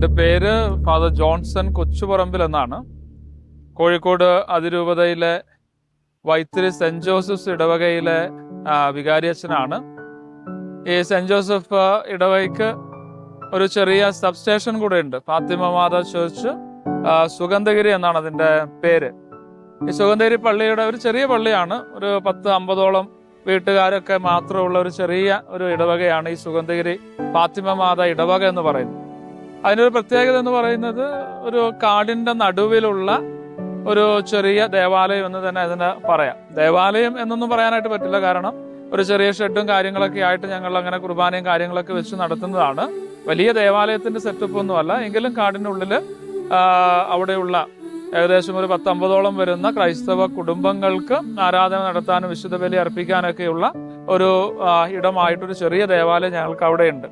എൻ്റെ പേര് father Johnson Kochuparambil എന്നാണ്. കോഴിക്കോട് അതിരൂപതയിലെ വൈത്തിരി സെന്റ് ജോസഫ്സ് ഇടവകയിലെ വികാരിയച്ഛനാണ്. ഈ സെന്റ് ജോസഫ് ഇടവകയ്ക്ക് ഒരു ചെറിയ സബ്സ്റ്റേഷൻ കൂടെ ഉണ്ട്. ഫാത്തിമ മാതാ ചർച്ച് സുഗന്ധഗിരി എന്നാണ് അതിൻ്റെ പേര്. ഈ സുഗന്ധഗിരി പള്ളിയുടെ ഒരു ചെറിയ പള്ളിയാണ്. ഒരു 10-50ഓളം വീട്ടുകാരൊക്കെ മാത്രമുള്ള ഒരു ചെറിയ ഒരു ഇടവകയാണ് ഈ സുഗന്ധഗിരി ഫാത്തിമ മാതാ ഇടവക എന്ന് പറയുന്നത്. അതിനൊരു പ്രത്യേകത എന്ന് പറയുന്നത് ഒരു കാടിന്റെ നടുവിലുള്ള ഒരു ചെറിയ ദേവാലയം എന്ന് തന്നെ അതിന് പറയാം. ദേവാലയം എന്നൊന്നും പറയാനായിട്ട് പറ്റില്ല, കാരണം ഒരു ചെറിയ ഷെഡും കാര്യങ്ങളൊക്കെ ആയിട്ട് ഞങ്ങൾ അങ്ങനെ കുർബാനയും കാര്യങ്ങളൊക്കെ വെച്ച് നടത്തുന്നതാണ്. വലിയ ദേവാലയത്തിന്റെ സെറ്റപ്പ് ഒന്നുമല്ല, എങ്കിലും കാടിനുള്ളിൽ അവിടെയുള്ള ഏകദേശം ഒരു 10-50ഓളം വരുന്ന ക്രൈസ്തവ കുടുംബങ്ങൾക്ക് ആരാധന നടത്താനും വിശുദ്ധ ബലി അർപ്പിക്കാനൊക്കെയുള്ള ഒരു ഇടമായിട്ടൊരു ചെറിയ ദേവാലയം ഞങ്ങൾക്ക് അവിടെയുണ്ട്.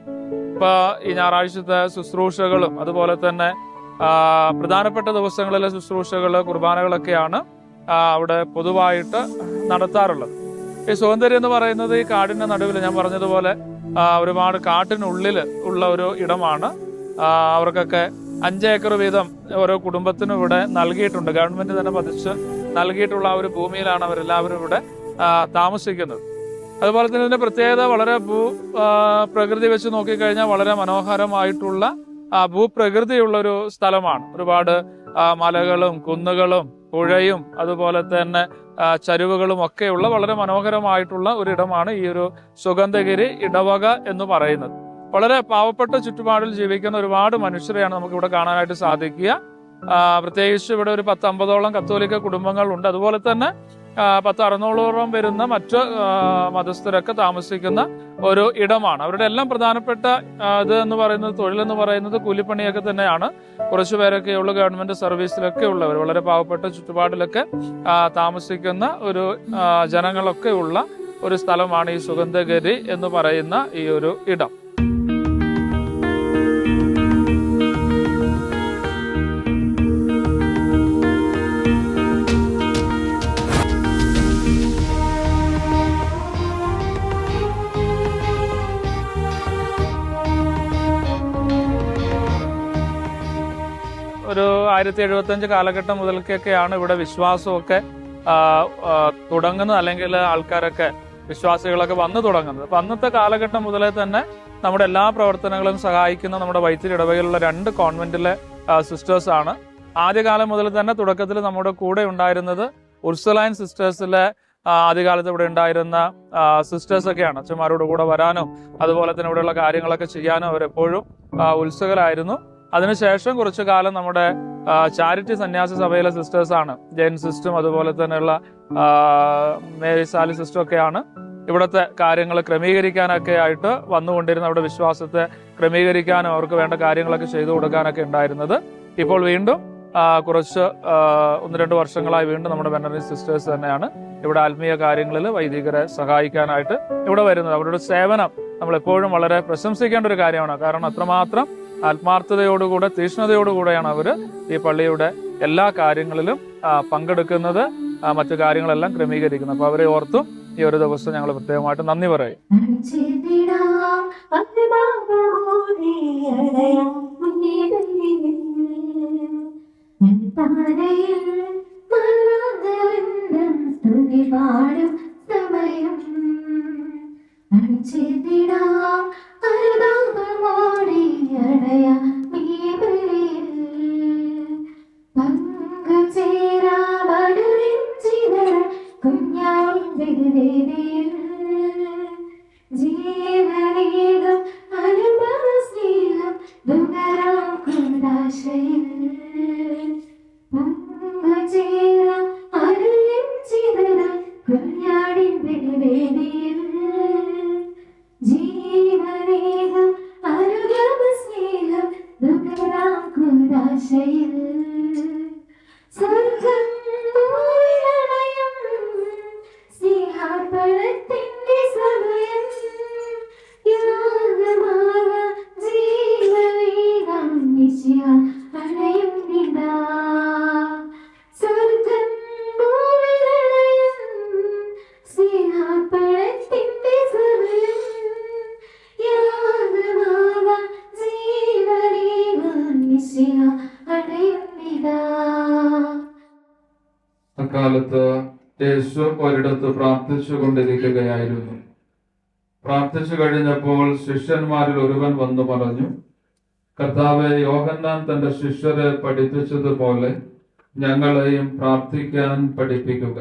ഇപ്പൊ ഈ ഞായറാഴ്ചത്തെ ശുശ്രൂഷകളും അതുപോലെ തന്നെ പ്രധാനപ്പെട്ട ദിവസങ്ങളിലെ ശുശ്രൂഷകള് കുർബാനകളൊക്കെയാണ് അവിടെ പൊതുവായിട്ട് നടത്താറുള്ളത്. ഈ സുഗന്ധഗിരി എന്ന് പറയുന്നത് ഈ കാടിന്റെ നടുവിൽ ഞാൻ പറഞ്ഞതുപോലെ ഒരുപാട് കാട്ടിനുള്ളിൽ ഉള്ള ഒരു ഇടമാണ്. അവർക്കൊക്കെ 5 ഏക്കർ വീതം ഓരോ കുടുംബത്തിനും ഇവിടെ നൽകിയിട്ടുണ്ട്. ഗവൺമെന്റ് തന്നെ പതിച്ച് നൽകിയിട്ടുള്ള ആ ഒരു ഭൂമിയിലാണ് അവരെല്ലാവരും ഇവിടെ താമസിക്കുന്നത്. അതുപോലെ തന്നെ ഇതിന്റെ പ്രത്യേകത വളരെ പ്രകൃതി വെച്ച് നോക്കിക്കഴിഞ്ഞാൽ വളരെ മനോഹരമായിട്ടുള്ള ഭൂപ്രകൃതിയുള്ള ഒരു സ്ഥലമാണ്. ഒരുപാട് മലകളും കുന്നുകളും പുഴയും അതുപോലെ തന്നെ ചരിവുകളും ഒക്കെയുള്ള വളരെ മനോഹരമായിട്ടുള്ള ഒരു ഇടമാണ് ഈ ഒരു സുഗന്ധഗിരി ഇടവക എന്ന് പറയുന്നത്. വളരെ പാവപ്പെട്ട ചുറ്റുപാടിൽ ജീവിക്കുന്ന ഒരുപാട് മനുഷ്യരെയാണ് നമുക്ക് ഇവിടെ കാണാനായിട്ട് സാധിക്കുക. പ്രത്യേകിച്ച് ഇവിടെ ഒരു 10-50ഓളം കത്തോലിക്ക കുടുംബങ്ങളുണ്ട്. അതുപോലെ തന്നെ 10-600ഓളം വരുന്ന മറ്റ് മതസ്ഥരൊക്കെ താമസിക്കുന്ന ഒരു ഇടമാണ്. അവരുടെ എല്ലാം പ്രധാനപ്പെട്ട ഇത് എന്ന് പറയുന്നത് തൊഴിലെന്ന് പറയുന്നത് കൂലിപ്പണിയൊക്കെ തന്നെയാണ്. കുറച്ചു പേരൊക്കെ ഉള്ള ഗവൺമെന്റ് സർവീസിലൊക്കെ ഉള്ളവർ, വളരെ പാവപ്പെട്ട ചുറ്റുപാടിലൊക്കെ താമസിക്കുന്ന ഒരു ജനങ്ങളൊക്കെ ഉള്ള ഒരു സ്ഥലമാണ് ഈ സുഗന്ധഗിരി എന്ന് പറയുന്ന ഈ ഒരു ഇടം. ഒരു 1075 കാലഘട്ടം മുതൽക്കൊക്കെയാണ് ഇവിടെ വിശ്വാസമൊക്കെ തുടങ്ങുന്നത്, അല്ലെങ്കിൽ ആൾക്കാരൊക്കെ വിശ്വാസികളൊക്കെ വന്നു തുടങ്ങുന്നത്. അപ്പൊ അന്നത്തെ കാലഘട്ടം മുതലേ തന്നെ നമ്മുടെ എല്ലാ പ്രവർത്തനങ്ങളും സഹായിക്കുന്ന നമ്മുടെ വൈത്തിരി ഇടവകയിലുള്ള 2 കോൺവെന്റിലെ സിസ്റ്റേഴ്സ് ആണ്. ആദ്യകാലം മുതൽ തന്നെ തുടക്കത്തിൽ നമ്മുടെ കൂടെ ഉണ്ടായിരുന്നത് ഉർസുലൈൻ സിസ്റ്റേഴ്സിലെ ആദ്യകാലത്ത് ഇവിടെ ഉണ്ടായിരുന്ന സിസ്റ്റേഴ്സ് ഒക്കെയാണ്. അച്ഛന്മാരോട് കൂടെ വരാനും അതുപോലെ തന്നെ ഇവിടെയുള്ള കാര്യങ്ങളൊക്കെ ചെയ്യാനും അവരെപ്പോഴും ഉത്സുകരായിരുന്നു. അതിനുശേഷം കുറച്ചു കാലം നമ്മുടെ ചാരിറ്റി സന്യാസ സഭയിലെ സിസ്റ്റേഴ്സ് ആണ്. ജെയിൻ സിസ്റ്ററും അതുപോലെ തന്നെയുള്ള മേരി സാലി സിസ്റ്ററും ഒക്കെയാണ് ഇവിടുത്തെ കാര്യങ്ങൾ ക്രമീകരിക്കാനൊക്കെ ആയിട്ട് വന്നുകൊണ്ടിരുന്ന അവിടെ വിശ്വാസത്തെ ക്രമീകരിക്കാനും അവർക്ക് വേണ്ട കാര്യങ്ങളൊക്കെ ചെയ്തു കൊടുക്കാനൊക്കെ ഉണ്ടായിരുന്നത്. ഇപ്പോൾ വീണ്ടും കുറച്ച് 1-2 വർഷങ്ങളായി വീണ്ടും നമ്മുടെ വെനറി സിസ്റ്റേഴ്സ് തന്നെയാണ് ഇവിടെ ആത്മീയ കാര്യങ്ങളിൽ വൈദികരെ സഹായിക്കാനായിട്ട് ഇവിടെ വരുന്നത്. അവരുടെ സേവനം നമ്മൾ എപ്പോഴും വളരെ പ്രശംസിക്കേണ്ട ഒരു കാര്യമാണ്. കാരണം അത്രമാത്രം ആത്മാർത്ഥതയോടുകൂടെ തീക്ഷ്ണതയോടുകൂടെയാണ് അവർ ഈ പള്ളിയുടെ എല്ലാ കാര്യങ്ങളിലും പങ്കെടുക്കുന്നത്, മറ്റു കാര്യങ്ങളെല്ലാം ക്രമീകരിക്കുന്നത്. അപ്പൊ അവരെ ഓർത്തും ഈ ഒരു ദിവസം ഞങ്ങൾ പ്രത്യേകമായിട്ട് നന്ദി പറയും. കാലത്ത് യേശു ഒരിടത്ത് പ്രാർത്ഥിച്ചു കൊണ്ടിരിക്കുകയായിരുന്നു. പ്രാർത്ഥിച്ചു കഴിഞ്ഞപ്പോൾ ശിഷ്യന്മാരിൽ ഒരുവൻ വന്നു പറഞ്ഞു, കർത്താവേ, യോഹന്നാൻ തന്റെ ശിഷ്യരെ പഠിപ്പിച്ചതുപോലെ ഞങ്ങളെയും പ്രാർത്ഥിക്കാൻ പഠിപ്പിക്കുക.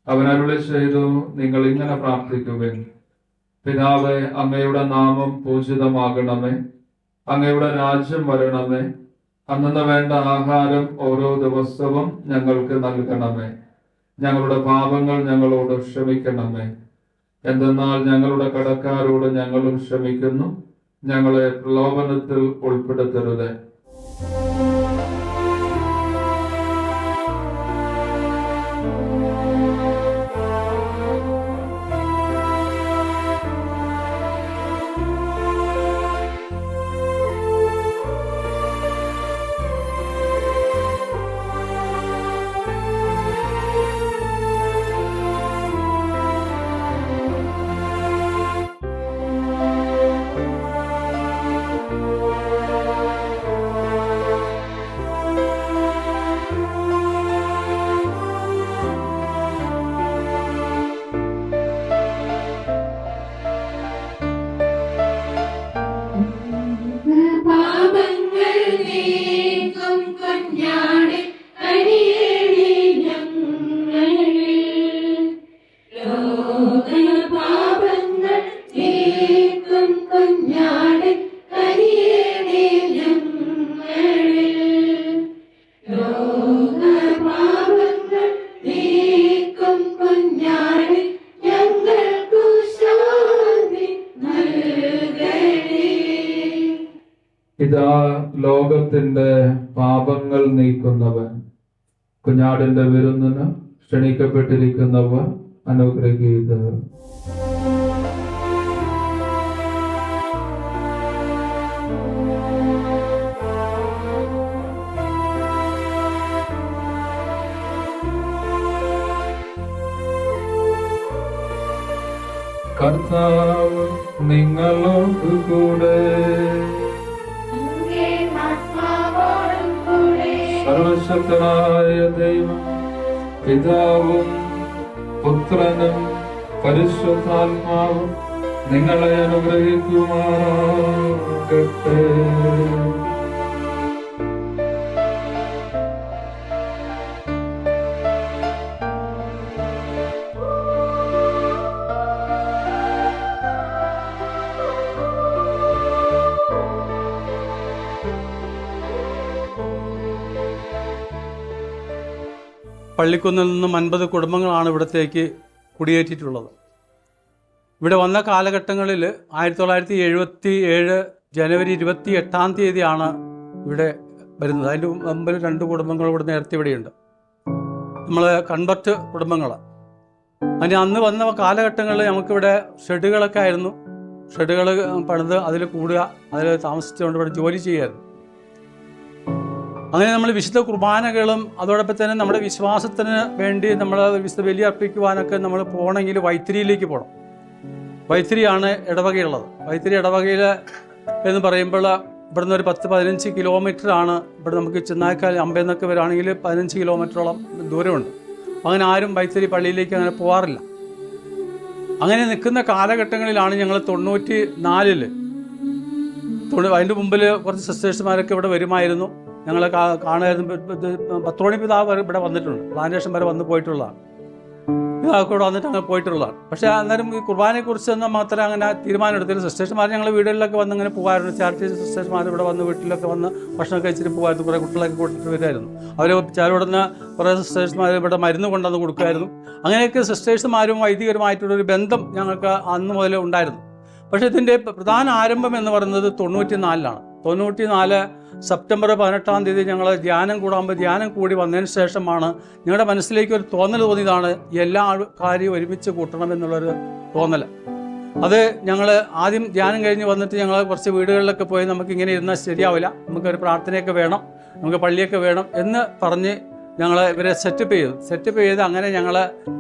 അവൻ അരുളി ചെയ്തു, നിങ്ങൾ ഇങ്ങനെ പ്രാർത്ഥിക്കുവിൻ: പിതാവേ, അങ്ങയുടെ നാമം പൂജിതമാകണമേ, അങ്ങയുടെ രാജ്യം വരണമേ, അന്നു വേണ്ട ആഹാരം ഓരോ ദിവസവും ഞങ്ങൾക്ക് നൽകണമേ, ഞങ്ങളുടെ പാപങ്ങൾ ഞങ്ങളോട് ക്ഷമിക്കണമേ, എന്തെന്നാൽ ഞങ്ങളുടെ കടക്കാരോട് ഞങ്ങളും ക്ഷമിക്കുന്നു, ഞങ്ങളെ പ്രലോഭനത്തിൽ ഉൾപ്പെടുത്തരുത്. ഇതാ ലോകത്തിന്റെ പാപങ്ങൾ നീക്കുന്നവൻ. കുഞ്ഞാടിന്റെ വിരുന്നിന് ക്ഷണിക്കപ്പെട്ടിരിക്കുന്നവർ അനുഗ്രഹീതർ. കർത്താവ് നിങ്ങളോട് കൂടെ. സർവശക്തനായ ദൈവം പിതാവും പുത്രനും പരിശുദ്ധാത്മാവും നിങ്ങളെ അനുഗ്രഹിക്കുമാറാകട്ടെ. പള്ളിക്കുന്നിൽ നിന്നും 50 കുടുംബങ്ങളാണ് ഇവിടത്തേക്ക് കുടിയേറ്റിയിട്ടുള്ളത്. ഇവിടെ വന്ന കാലഘട്ടങ്ങളിൽ 1977 ജനുവരി 28 ഇവിടെ വരുന്നത്. അതിൻ്റെ മുമ്പിൽ 2 കുടുംബങ്ങൾ ഇവിടെ നേരത്തെ ഇവിടെയുണ്ട്. നമ്മൾ കൺവെർട്ട് കുടുംബങ്ങൾ. അതിന് അന്ന് വന്ന കാലഘട്ടങ്ങളിൽ നമുക്കിവിടെ ഷെഡുകളൊക്കെ ആയിരുന്നു. ഷെഡുകൾ പണിത് അതിൽ കൂടുക, അതിൽ താമസിച്ചുകൊണ്ട് ഇവിടെ ജോലി ചെയ്യുമായിരുന്നു. അങ്ങനെ നമ്മൾ വിശുദ്ധ കുർബാനകളും അതോടൊപ്പം തന്നെ നമ്മുടെ വിശ്വാസത്തിന് വേണ്ടി നമ്മൾ വിശുദ്ധ ബലി അർപ്പിക്കുവാനൊക്കെ നമ്മൾ പോകണമെങ്കിൽ വൈത്തിരിയിലേക്ക് പോകണം. വൈത്തിരിയാണ് ഇടവകയുള്ളത്. വൈത്തിരി ഇടവകയിൽ എന്ന് പറയുമ്പോൾ ഇവിടുന്ന് ഒരു 10-15 കിലോമീറ്ററാണ്. ഇവിടെ നമുക്ക് ചെന്നായ്ക്കാൽ അമ്പെന്നൊക്കെ വരികയാണെങ്കിൽ 15 കിലോമീറ്ററോളം ദൂരമുണ്ട്. അങ്ങനെ ആരും വൈത്തിരി പള്ളിയിലേക്ക് അങ്ങനെ പോകാറില്ല. അങ്ങനെ നിൽക്കുന്ന കാലഘട്ടങ്ങളിലാണ് ഞങ്ങൾ 94 അതിൻ്റെ മുമ്പിൽ കുറച്ച് സിസ്റ്റേഴ്സുമാരൊക്കെ ഇവിടെ വരുമായിരുന്നു. ഞങ്ങൾ കാണുമായിരുന്നു. പത്രോണി പിതാവ് ഇവിടെ വന്നിട്ടുണ്ട്. പ്ലാന്റേഷൻ വരെ വന്ന് പോയിട്ടുള്ളതാണ്. പിതാവൊക്കെ ഇവിടെ വന്നിട്ട് അങ്ങനെ പോയിട്ടുള്ളതാണ്. പക്ഷേ അന്നേരം ഈ കുർബാനയെക്കുറിച്ച് എന്നാൽ മാത്രമേ അങ്ങനെ തീരുമാനം എടുത്തില്ല. സിസ്റ്റേഴ്സുമാർ ഞങ്ങൾ വീടുകളിലൊക്കെ വന്ന് അങ്ങനെ പോകുമായിരുന്നു. ചാരിറ്റി സിസ്റ്റേഴ്സുമാർ ഇവിടെ വന്ന് വീട്ടിലൊക്കെ വന്ന് ഭക്ഷണം കഴിച്ചിട്ട് പോകുമായിരുന്നു. കുറേ കുട്ടികളൊക്കെ കൂട്ടിട്ട് വരുമായിരുന്നു. അവർ ചിലവിടുന്ന കുറേ സിസ്റ്റേഴ്സുമാർ ഇവിടെ മരുന്ന് കൊണ്ടുവന്ന് കൊടുക്കുമായിരുന്നു. അങ്ങനെയൊക്കെ സിസ്റ്റേഴ്സുമാരും വൈദികരുമായിട്ടുള്ളൊരു ബന്ധം ഞങ്ങൾക്ക് അന്ന് മുതൽ ഉണ്ടായിരുന്നു. പക്ഷേ ഇതിൻ്റെ പ്രധാന ആരംഭം എന്ന് പറയുന്നത് 94 94 സെപ്റ്റംബർ 18 ഞങ്ങൾ ധ്യാനം കൂടി വന്നതിന് ശേഷമാണ് ഞങ്ങളുടെ മനസ്സിലേക്ക് ഒരു തോന്നൽ തോന്നിയതാണ് എല്ലാ കാര്യവും ഒരുമിച്ച് കൂട്ടണമെന്നുള്ളൊരു തോന്നൽ. അത് ഞങ്ങൾ ആദ്യം ധ്യാനം കഴിഞ്ഞ് വന്നിട്ട് ഞങ്ങൾ കുറച്ച് വീടുകളിലൊക്കെ പോയി നമുക്കിങ്ങനെ ഇരുന്നാൽ ശരിയാവില്ല, നമുക്കൊരു പ്രാർത്ഥനയൊക്കെ വേണം, നമുക്ക് പള്ളിയൊക്കെ വേണം എന്ന് പറഞ്ഞ് ഞങ്ങൾ ഇവരെ സെറ്റപ്പ് ചെയ്ത് അങ്ങനെ ഞങ്ങൾ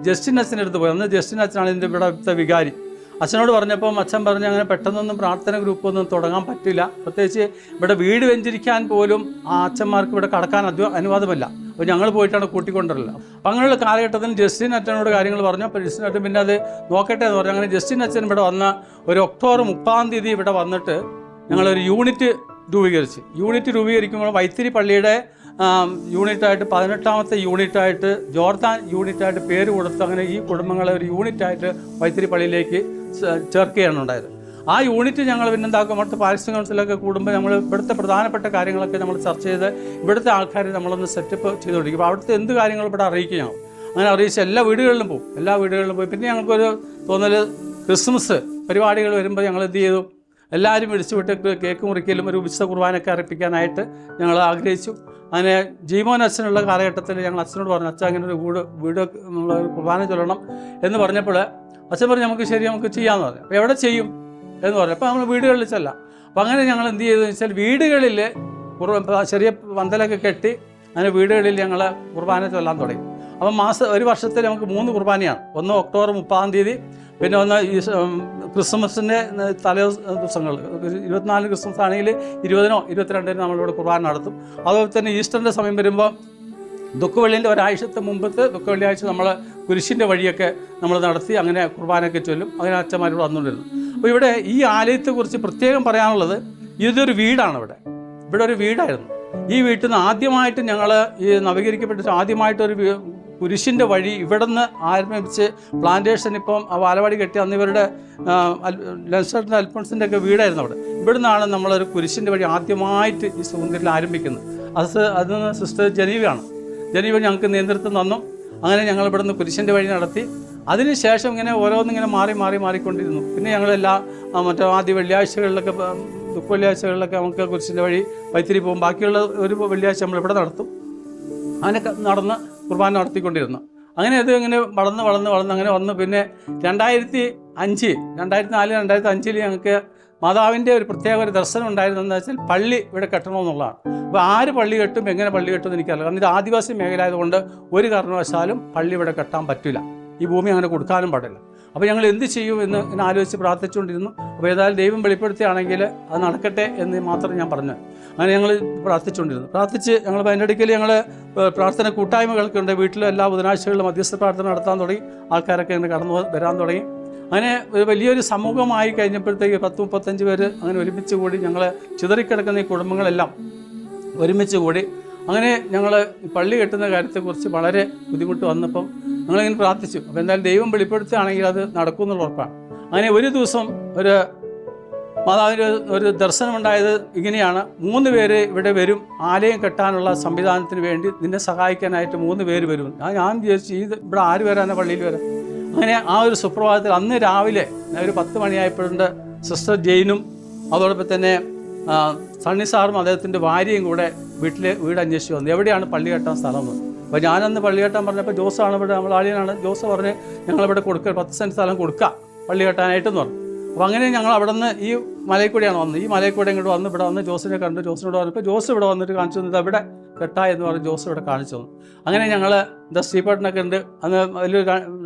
ജസ്റ്റിൻ അച്ഛൻ്റെ അടുത്ത് പോയി. അന്ന് ജസ്റ്റിൻ അച്ഛനാണ് ഇതിൻ്റെ ഇവിടുത്തെ വികാരി. അച്ഛനോട് പറഞ്ഞപ്പം അച്ഛൻ പറഞ്ഞ് അങ്ങനെ പെട്ടെന്നൊന്നും പ്രാർത്ഥന ഗ്രൂപ്പൊന്നും തുടങ്ങാൻ പറ്റില്ല, പ്രത്യേകിച്ച് ഇവിടെ വീട് വെഞ്ചരിക്കാൻ പോലും ആ അച്ഛന്മാർക്ക് ഇവിടെ കടക്കാൻ അനുവാദമില്ല. അപ്പോൾ ഞങ്ങൾ പോയിട്ടാണ് കൂട്ടിക്കൊണ്ടുവരില്ല. അപ്പോൾ അങ്ങനെയുള്ള കാലഘട്ടത്തിൽ ജസ്റ്റിൻ അച്ഛനോട് കാര്യങ്ങൾ പറഞ്ഞു. അപ്പോൾ ജസ്റ്റിൻ അച്ഛൻ പിന്നെ അത് നോക്കട്ടെ എന്ന് പറഞ്ഞു. അങ്ങനെ ജസ്റ്റിൻ അച്ഛൻ ഇവിടെ വന്ന ഒരു ഒക്ടോബർ 30 ഇവിടെ വന്നിട്ട് ഞങ്ങളൊരു യൂണിറ്റ് രൂപീകരിക്കുമ്പോൾ വൈത്തിരി പള്ളിയുടെ യൂണിറ്റായിട്ട് 18ാമത്തെ യൂണിറ്റായിട്ട് ജോർദാൻ യൂണിറ്റായിട്ട് പേര് കൊടുത്ത് അങ്ങനെ ഈ കുടുംബങ്ങളെ ഒരു യൂണിറ്റായിട്ട് വൈത്തിരി പള്ളിയിലേക്ക് ചേർക്കുകയാണ് ഉണ്ടായത്. ആ യൂണിറ്റ് ഞങ്ങൾ പിന്നെന്താക്കും, അടുത്ത പാരിസ്ഥിതിക കൗൺസിലൊക്കെ കൂടുമ്പോൾ നമ്മൾ ഇവിടുത്തെ പ്രധാനപ്പെട്ട കാര്യങ്ങളൊക്കെ നമ്മൾ ചർച്ച ചെയ്ത് ഇവിടുത്തെ ആൾക്കാരെ നമ്മളൊന്ന് സെറ്റപ്പ് ചെയ്തുകൊണ്ടിരിക്കും. അപ്പോൾ അവിടുത്തെ എന്ത് കാര്യങ്ങൾ ഇവിടെ അറിയിക്കും ഞങ്ങൾ. അങ്ങനെ അറിയിച്ച് എല്ലാ വീടുകളിലും പോയി. പിന്നെ ഞങ്ങൾക്കൊരു തോന്നൽ, ക്രിസ്മസ് പരിപാടികൾ വരുമ്പോൾ ഞങ്ങൾ എന്ത് ചെയ്തു, എല്ലാവരും വിളിച്ചുവിട്ട് കേക്ക് മുറിക്കലും ഒരു വിശുദ്ധ കുർബാനയൊക്കെ അർപ്പിക്കാനായിട്ട് ഞങ്ങൾ ആഗ്രഹിച്ചു. അങ്ങനെ ജീമോൻ അച്ഛനുള്ള കാലഘട്ടത്തിൽ ഞങ്ങൾ അച്ഛനോട് പറഞ്ഞു, അച്ഛൻ അങ്ങനെ ഒരു വീട് നമ്മൾ കുർബാന ചൊല്ലണം എന്ന് പറഞ്ഞപ്പോൾ അച്ഛൻ പറഞ്ഞു നമുക്ക് ശരി, നമുക്ക് ചെയ്യാമെന്ന് പറഞ്ഞു. അപ്പോൾ എവിടെ ചെയ്യും എന്ന് പറഞ്ഞു. അപ്പോൾ നമ്മൾ വീടുകളിൽ ചെല്ലാം. അപ്പോൾ അങ്ങനെ ഞങ്ങൾ എന്ത് ചെയ്തതെന്ന് വെച്ചാൽ വീടുകളിൽ ചെറിയ പന്തലൊക്കെ കെട്ടി അങ്ങനെ വീടുകളിൽ ഞങ്ങൾ കുർബാന ചൊല്ലാൻ തുടങ്ങി. അപ്പം ഒരു വർഷത്തിൽ നമുക്ക് 3 കുർബാനയാണ്. ഒന്ന് ഒക്ടോബർ 30, പിന്നെ ഒന്ന് ഈ ക്രിസ്മസിൻ്റെ തലേ ദിവസങ്ങൾ 24 ക്രിസ്മസ് ആണെങ്കിൽ 20നോ 22നോ നമ്മളിവിടെ കുർബാന നടത്തും. അതുപോലെ തന്നെ ഈസ്റ്ററിൻ്റെ സമയം വരുമ്പോൾ ദുഃഖവെള്ളിൻ്റെ ഒരാഴ്ചത്തെ മുമ്പത്തെ ദുഃഖവെള്ളിയാഴ്ച നമ്മൾ കുരിശിൻ്റെ വഴിയൊക്കെ നമ്മൾ നടത്തി അങ്ങനെ കുർബാനയൊക്കെ ചൊല്ലും. അങ്ങനെ അച്ഛന്മാരോട് വന്നുകൊണ്ടിരുന്നു. അപ്പോൾ ഇവിടെ ഈ ആലയത്തെക്കുറിച്ച് പ്രത്യേകം പറയാനുള്ളത്, ഇതൊരു വീടാണ്. ഇവിടെ ഒരു വീടായിരുന്നു. ഈ വീട്ടിൽ നിന്ന് ആദ്യമായിട്ട് ഞങ്ങൾ ഈ നവീകരിക്കപ്പെട്ടിട്ട് ആദ്യമായിട്ടൊരു കുരിശിൻ്റെ വഴി ഇവിടെ നിന്ന് ആരംഭിച്ച് പ്ലാന്റേഷൻ, ഇപ്പം വാലവാടി കെട്ടി അന്ന് ഇവരുടെ ലെൻസ്റ്റർ അൽഫോൺസിൻ്റെ ഒക്കെ വീടായിരുന്നു അവിടെ. ഇവിടെ നിന്നാണ് നമ്മളൊരു കുരിശിൻ്റെ വഴി ആദ്യമായിട്ട് ഈ സുഗന്ധത്തിൽ ആരംഭിക്കുന്നത്. അത് സിസ്റ്റർ ജനീവ ഞങ്ങൾക്ക് നേതൃത്വം തന്നു. അങ്ങനെ ഞങ്ങൾ ഇവിടെ നിന്ന് കുരിശിൻ്റെ വഴി നടത്തി. അതിനുശേഷം ഇങ്ങനെ ഓരോന്നിങ്ങനെ മാറിക്കൊണ്ടിരുന്നു. പിന്നെ ഞങ്ങളെല്ലാ ആദ്യ വെള്ളിയാഴ്ചകളിലൊക്കെ ദുഃഖവെള്ളിയാഴ്ചകളിലൊക്കെ നമുക്ക് കുരിശിൻ്റെ വഴി വൈത്തിരി പോകും. ബാക്കിയുള്ള ഒരു വെള്ളിയാഴ്ച നമ്മളിവിടെ നടത്തും. അങ്ങനെയൊക്കെ നടന്ന് കുർബാന നടത്തിക്കൊണ്ടിരുന്നു. അങ്ങനെ അത് ഇങ്ങനെ വളർന്ന് അങ്ങനെ വന്നു. പിന്നെ 2004, 2005 ഞങ്ങൾക്ക് മാതാവിൻ്റെ ഒരു പ്രത്യേക ഒരു ദർശനം ഉണ്ടായിരുന്നെന്ന് വെച്ചാൽ പള്ളി ഇവിടെ കെട്ടണമെന്നുള്ളതാണ്. അപ്പോൾ ആര് പള്ളി കെട്ടും, എങ്ങനെ പള്ളി കെട്ടും എന്ന് എനിക്കറിയില്ല. കാരണം ഇത് ആദിവാസി മേഖല ആയതുകൊണ്ട് ഒരു കാരണവശാലും പള്ളി ഇവിടെ കെട്ടാൻ പറ്റില്ല. ഈ ഭൂമി അങ്ങനെ കൊടുക്കാനും പാടില്ല. അപ്പോൾ ഞങ്ങൾ എന്ത് ചെയ്യും എന്ന് ഇങ്ങനെ ആലോചിച്ച് പ്രാർത്ഥിച്ചുകൊണ്ടിരുന്നു. അപ്പോൾ ഏതായാലും ദൈവം വെളിപ്പെടുത്തുകയാണെങ്കിൽ അത് നടക്കട്ടെ എന്ന് മാത്രം ഞാൻ പറഞ്ഞു. അങ്ങനെ ഞങ്ങൾ പ്രാർത്ഥിച്ച് ഞങ്ങൾ അതിനിടയ്ക്ക് ഞങ്ങൾ പ്രാർത്ഥന കൂട്ടായ്മകളൊക്കെ ഉണ്ട്. വീട്ടിലെ എല്ലാ ബുധനാഴ്ചകളിലും മധ്യസ്ഥ പ്രാർത്ഥന നടത്താൻ തുടങ്ങി. ആൾക്കാരൊക്കെ ഇങ്ങനെ കടന്നു വരാൻ തുടങ്ങി. അങ്ങനെ ഒരു വലിയൊരു സമൂഹമായി കഴിഞ്ഞപ്പോഴത്തേക്ക് 10-35 പേര് അങ്ങനെ ഒരുമിച്ച് കൂടി, ഞങ്ങൾ ചിതറിക്കിടക്കുന്ന ഈ കുടുംബങ്ങളെല്ലാം ഒരുമിച്ച് കൂടി. അങ്ങനെ ഞങ്ങൾ പള്ളി കെട്ടുന്ന കാര്യത്തെക്കുറിച്ച് വളരെ ബുദ്ധിമുട്ട് വന്നപ്പം ഞങ്ങളിങ്ങനെ പ്രാർത്ഥിച്ചു. അപ്പോൾ എന്തായാലും ദൈവം വെളിപ്പെടുത്തുകയാണെങ്കിൽ അത് നടക്കുമെന്നുള്ള ഉറപ്പാണ്. അങ്ങനെ ഒരു ദിവസം മാതാവിൻ്റെ ഒരു ദർശനമുണ്ടായത് ഇങ്ങനെയാണ്. 3 പേര് ഇവിടെ വരും, ആലയം കെട്ടാനുള്ള സംവിധാനത്തിന് വേണ്ടി നിന്നെ സഹായിക്കാനായിട്ട് 3 പേര് വരും. ഞാൻ വിചാരിച്ചു ഇവിടെ ആര് വരാനാ പള്ളിയിൽ വരാം. അങ്ങനെ ആ ഒരു സുപ്രഭാതത്തിൽ അന്ന് രാവിലെ ഒരു 10 മണിയായപ്പോഴുണ്ട് സിസ്റ്റർ ജെയിനും അതോടൊപ്പം തന്നെ സണ്ണി സാറും അദ്ദേഹത്തിൻ്റെ ഭാര്യയും കൂടെ വീട് അന്വേഷിച്ച് വന്നു. എവിടെയാണ് പള്ളി കെട്ടാൻ സ്ഥലം എന്ന്. അപ്പോൾ ഞാനന്ന് പള്ളി കെട്ടാൻ പറഞ്ഞപ്പോൾ ജോസാണ് ഇവിടെ, നമ്മൾ ആളിയനാണ്. ജോസ് പറഞ്ഞ് ഞങ്ങളിവിടെ 10 സെൻറ്റ് സ്ഥലം കൊടുക്കുക പള്ളി കെട്ടാനായിട്ടെന്ന് പറഞ്ഞു. അപ്പോൾ അങ്ങനെ ഞങ്ങൾ അവിടെ നിന്ന് ഈ മലയിൽ കൂടെയാണ് വന്നത്. ഈ മലയിൽ കൂടെ ഇങ്ങോട്ട് വന്ന് ഇവിടെ വന്ന് ജോസിനെ കണ്ട് ജോസിനോട് പറഞ്ഞപ്പോൾ ജോസ് ഇവിടെ വന്നിട്ട് കാണിച്ചു തന്നത് ഇവിടെ കെട്ടാ എന്ന് പറഞ്ഞ് ജോസ് ഇവിടെ കാണിച്ചു തന്നു. അങ്ങനെ ഞങ്ങൾ സ്റ്റീപ്പേട്ടനൊക്കെ ഉണ്ട്. അന്ന് അതിൽ